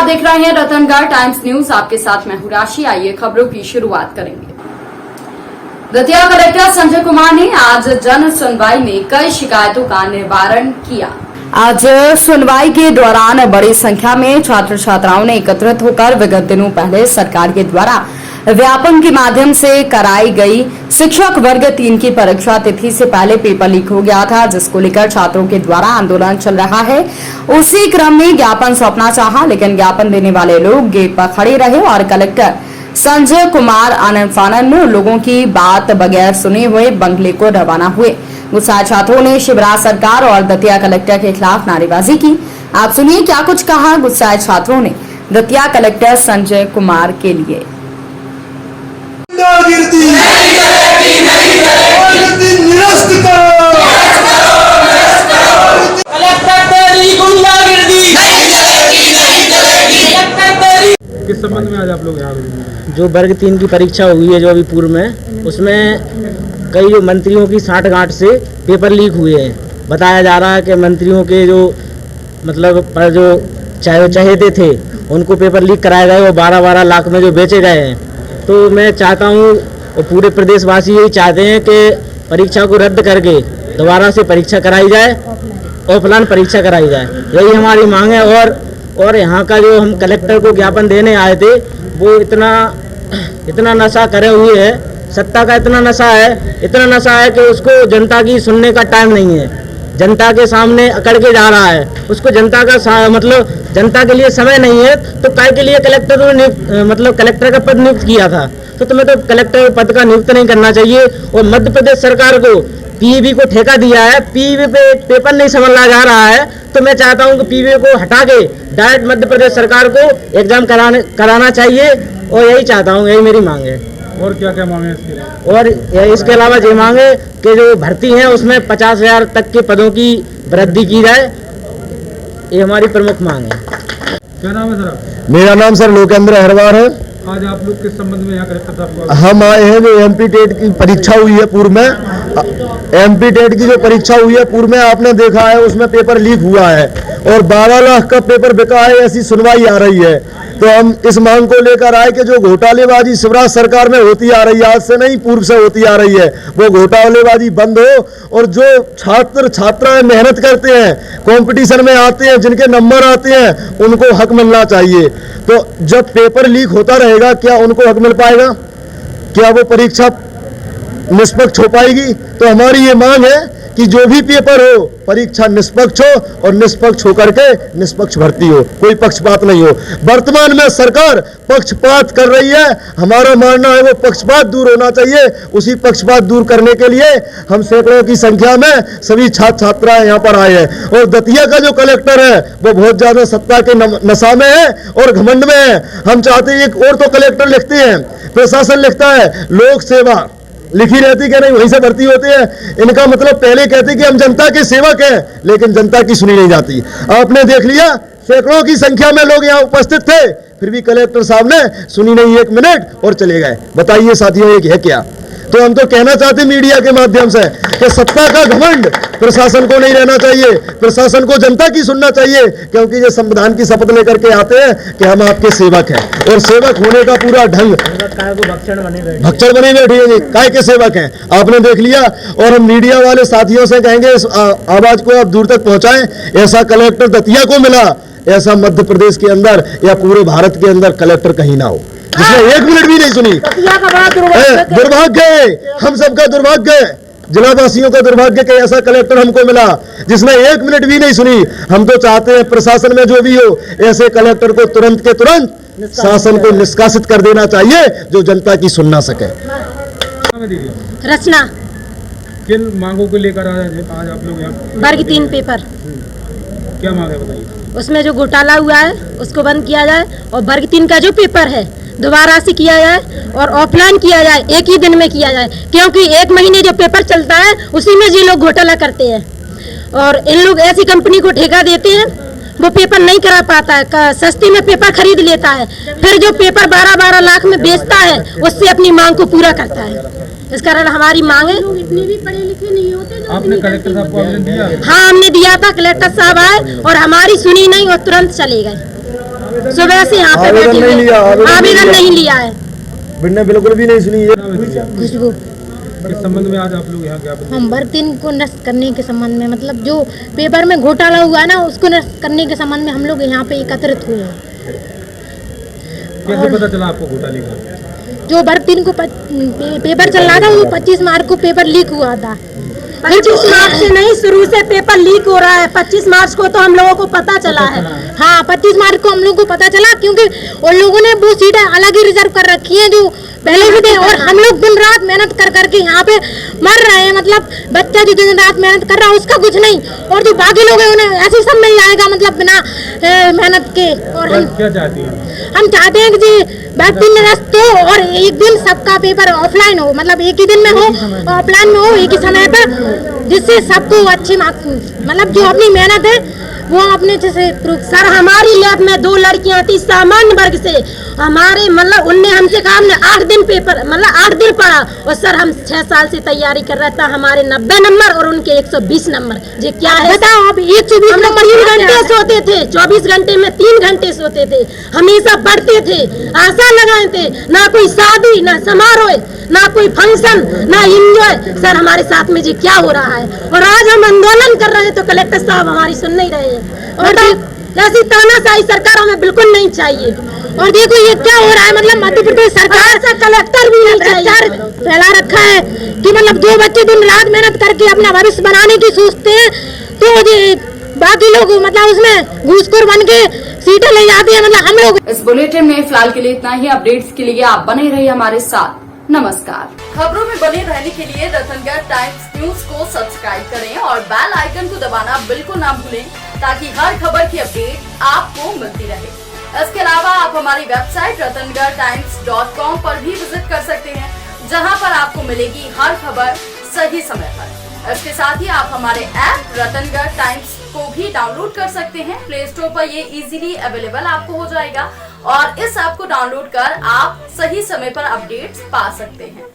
देख रहे हैं रतनगढ़ टाइम्स न्यूज। आपके साथ मैं हूं राशि। आइए खबरों की शुरुआत करेंगे। दतिया कलेक्टर संजय कुमार ने आज जन सुनवाई में कई शिकायतों का निवारण किया। आज सुनवाई के दौरान बड़ी संख्या में छात्र छात्राओं ने एकत्रित होकर विगत दिनों पहले सरकार के द्वारा व्यापम के माध्यम से कराई गई शिक्षक वर्ग 3 की परीक्षा तिथि से पहले पेपर लीक हो गया था, जिसको लेकर छात्रों के द्वारा आंदोलन चल रहा है। उसी क्रम में ज्ञापन सौंपना चाहा, लेकिन ज्ञापन देने वाले लोग गेट पर खड़े रहे और कलेक्टर संजय कुमार आनंद फानन लोगों की बात बगैर सुने हुए बंगले को रवाना हुए। गुस्साए छात्रों ने शिवराज सरकार और दतिया कलेक्टर के खिलाफ नारेबाजी की। आप सुनिए क्या कुछ कहा गुस्साए छात्रों ने दतिया कलेक्टर संजय कुमार के लिए। किस संबंध में आज आप लोग यहाँ जो वर्ग 3 की परीक्षा हुई है जो अभी पूर्व में, उसमें कई जो मंत्रियों की साठगांठ से पेपर लीक हुए हैं। बताया जा रहा है कि मंत्रियों के जो मतलब पर जो चहेते थे उनको पेपर लीक कराए गए, वो 12-12 लाख में जो बेचे गए हैं। तो मैं चाहता हूँ और पूरे प्रदेशवासी यही चाहते हैं कि परीक्षा को रद्द करके दोबारा से परीक्षा कराई जाए, ऑफलाइन परीक्षा कराई जाए, यही हमारी मांग है। और यहाँ का जो हम कलेक्टर को ज्ञापन देने आए थे, वो इतना नशा करे हुए है, सत्ता का इतना नशा है कि उसको जनता की सुनने का टाइम नहीं है। जनता के सामने अकड़ के जा रहा है, उसको जनता का मतलब जनता के लिए समय नहीं है। तो काय के लिए कलेक्टर ने मतलब कलेक्टर का पद नियुक्त किया था, तो तुम्हें तो कलेक्टर पद का नियुक्त नहीं करना चाहिए। और मध्य प्रदेश सरकार को पीईबी को ठेका दिया है, पीईबी पे पेपर नहीं समझा जा रहा है। तो मैं चाहता हूं कि पीईबी को हटा के डायरेक्ट मध्य प्रदेश सरकार को एग्जाम कराना चाहिए, और यही चाहता हूं, यही मेरी मांग है। और क्या क्या मांगे इसके लिए? और इसके अलावा ये मांगे कि जो भर्ती है उसमें 50,000 तक के पदों की वृद्धि की जाए, ये हमारी प्रमुख मांग है। क्या नाम है सर? मेरा नाम सर लोकेंद्र हरवार है। आज आप लोग किस संबंध में यहाँ कलेक्टर साहब को? हम आए हैं, जो एमपी टेट की परीक्षा हुई है पूर्व में, एमपी टेट की जो परीक्षा हुई है पूर्व में आपने देखा है उसमें पेपर लीक हुआ है और 12 लाख का पेपर बिका है, ऐसी सुनवाई आ रही है। तो हम इस मांग को लेकर आए कि जो घोटालेबाजी शिवराज सरकार में होती आ रही है, आज से नहीं पूर्व से होती आ रही है, वो घोटालेबाजी बंद हो और जो छात्र छात्राएं मेहनत करते हैं, कंपटीशन में आते हैं, जिनके नंबर आते हैं, उनको हक मिलना चाहिए। तो जब पेपर लीक होता रहेगा, क्या उनको हक मिल पाएगा? क्या वो परीक्षा निष्पक्ष हो पाएगी? तो हमारी ये मांग है कि जो भी पेपर हो परीक्षा निष्पक्ष हो और निष्पक्ष होकर के निष्पक्ष भर्ती हो, कोई पक्षपात नहीं हो। वर्तमान में सरकार पक्षपात कर रही है, हमारा मानना है वो पक्षपात दूर होना चाहिए। उसी पक्षपात दूर करने के लिए हम सैकड़ों की संख्या में सभी छात्र छात्राएं यहाँ पर आए हैं। और दतिया का जो कलेक्टर है वो बहुत ज्यादा सत्ता के नशा में है और घमंड में है। हम चाहते हैं, एक और तो कलेक्टर लिखते हैं, प्रशासन लिखता है, लोक सेवा लिखी रहती कि नहीं, वहीं से भर्ती होते हैं। इनका मतलब पहले कहते कि हम जनता के सेवक हैं, लेकिन जनता की सुनी नहीं जाती। आपने देख लिया, सैकड़ों की संख्या में लोग यहाँ उपस्थित थे, फिर भी कलेक्टर साहब ने सुनी नहीं 1 मिनट और चले गए। बताइए साथियों, ये है क्या? तो हम तो कहना चाहते मीडिया के माध्यम से कि सत्ता का घमंड प्रशासन को नहीं रहना चाहिए, प्रशासन को जनता की सुनना चाहिए, क्योंकि ये संविधान की शपथ लेकर के आते हैं कि हम आपके सेवक हैं, और सेवक होने का पूरा ढंग भक्षण बने बैठे हैं। काय के सेवक हैं? आपने देख लिया। और हम मीडिया वाले साथियों से कहेंगे, इस आवाज को आप दूर तक पहुंचाएं। ऐसा कलेक्टर दतिया को मिला, ऐसा मध्य प्रदेश के अंदर या पूरे भारत के अंदर कलेक्टर कहीं ना हो जिसने 1 मिनट भी नहीं सुनी। दुर्भाग्य है, हम सबका दुर्भाग्य है, जिलावासियों का दुर्भाग्य कि ऐसा कलेक्टर हमको मिला जिसने 1 मिनट भी नहीं सुनी। हम तो चाहते हैं प्रशासन में जो भी हो, ऐसे कलेक्टर को तुरंत के तुरंत शासन को निष्कासित कर देना चाहिए, जो जनता की सुन ना सके। रचना। किन मांगों को लेकर आज आप लोग यहाँ? वर्ग 3 पेपर। क्या मांग है बताइए? उसमें जो घोटाला हुआ है उसको बंद किया जाए, और वर्ग 3 का जो पेपर है दोबारा से किया जाए और ऑफलाइन किया जाए, एक ही दिन में किया जाए, क्योंकि 1 महीने जो पेपर चलता है उसी में ये लोग घोटाला करते हैं। और इन लोग ऐसी कंपनी को ठेका देते हैं, वो पेपर नहीं करा पाता है, सस्ती में पेपर खरीद लेता है, फिर जो पेपर 12-12 लाख में बेचता है उससे अपनी मांग को पूरा करता है। इस कारण हमारी मांग है। इतने भी पढ़े लिखे नहीं होते। आपने कलेक्टर साहब को आवेदन दिया? हाँ, हमने दिया था, कलेक्टर साहब आए और हमारी सुनी नहीं और तुरंत चले गए। सुबह से यहाँ पे बैठी हुई है। आवेदन नहीं लिया है। मैंने बिल्कुल भी नहीं सुनी है। खुशबू, इस संबंध में आज आप लोग यहाँ क्या हम बर्तन को नष्ट करने के संबंध में, मतलब जो पेपर में घोटाला हुआ है ना, उसको नष्ट करने के संबंध में हम लोग यहाँ पे एकत्रित हुए हैं। कैसे पता चला आपको घोटाले का? जो बर्तन को पेपर चल रहा था, वो 25 मार्च को पेपर लीक हुआ था। 25 मार्च से नहीं, शुरू से पेपर लीक हो रहा है। 25 मार्च को तो हम लोगों को पता चला है। हाँ, 25 मार्च को हम लोगों को पता चला, क्योंकि उन लोगों ने वो सीटें अलग ही रिजर्व कर रखी हैं जो पहले भी थे। और हम लोग दिन रात मेहनत कर करके यहाँ पे मर रहे हैं। मतलब बच्चा जो दिन रात मेहनत कर रहा है उसका कुछ नहीं, और जो बाकी लोग हैं उन्हें ऐसे सब मिल जाएगा, मतलब बिना मेहनत के। और हम क्या चाहती हैं? हम चाहते हैं कि जी वैक्सीन निरस्त हो और एक दिन सबका पेपर ऑफलाइन हो, मतलब एक ही दिन में हो, ऑफलाइन में हो एक ही समय पर, जिससे सबको अच्छे मार्क्स, मतलब जो अपनी मेहनत है वो अपने जैसे। सर, हमारी लैब में 2 लड़कियां थी सामान्य वर्ग से। हमारे मतलब उनने हमसे कहा, हमने 8 दिन पेपर, मतलब 8 दिन पढ़ा। और सर, हम 6 साल से तैयारी कर रहा था। हमारे 90 नंबर और उनके 120 नंबर। ये क्या है? बताओ, आप 120 नंबर 3 घंटे सोते थे, 24 घंटे में 3 घंटे सोते थे, हमेशा पढ़ते थे, आशा लगाए थे। ना कोई शादी, ना समारोह, ना कोई फंक्शन, ना एंजॉय। सर, हमारे साथ में जी क्या हो रहा है? और आज हम आंदोलन कर रहे हैं तो कलेक्टर साहब हमारी सुन नहीं रहे हैं। और ऐसी तानाशाही सरकार हमें बिल्कुल नहीं चाहिए। और देखो ये क्या हो रहा है, मतलब मध्य प्रदेश सरकार से कलेक्टर भी नहीं चाहिए। फैला रखा है कि मतलब जो बच्चे दिन रात मेहनत करके अपना भविष्य बनाने की सोचते हैं, तो बाकी लोग मतलब उसमें घूसखोर बन के सीटें ले जाते हैं। मतलब हम लोग इस बुलेटिन में फिलहाल के लिए इतना ही। अपडेट्स के लिए आप बने रहिए हमारे साथ। नमस्कार। खबरों में बने रहने के लिए रतनगढ़ टाइम्स न्यूज को सब्सक्राइब करें और बेल आइकन को दबाना बिल्कुल ना भूलें, ताकि हर खबर की अपडेट आपको मिलती रहे। इसके अलावा आप हमारी वेबसाइट ratangartimes.com पर भी विजिट कर सकते हैं, जहां पर आपको मिलेगी हर खबर सही समय पर। इसके साथ ही आप हमारे ऐप रतनगढ़ टाइम्स को भी डाउनलोड कर सकते हैं। प्ले स्टोर पर ये इजीली अवेलेबल आपको हो जाएगा और इस ऐप को डाउनलोड कर आप सही समय पर अपडेट्स पा सकते हैं।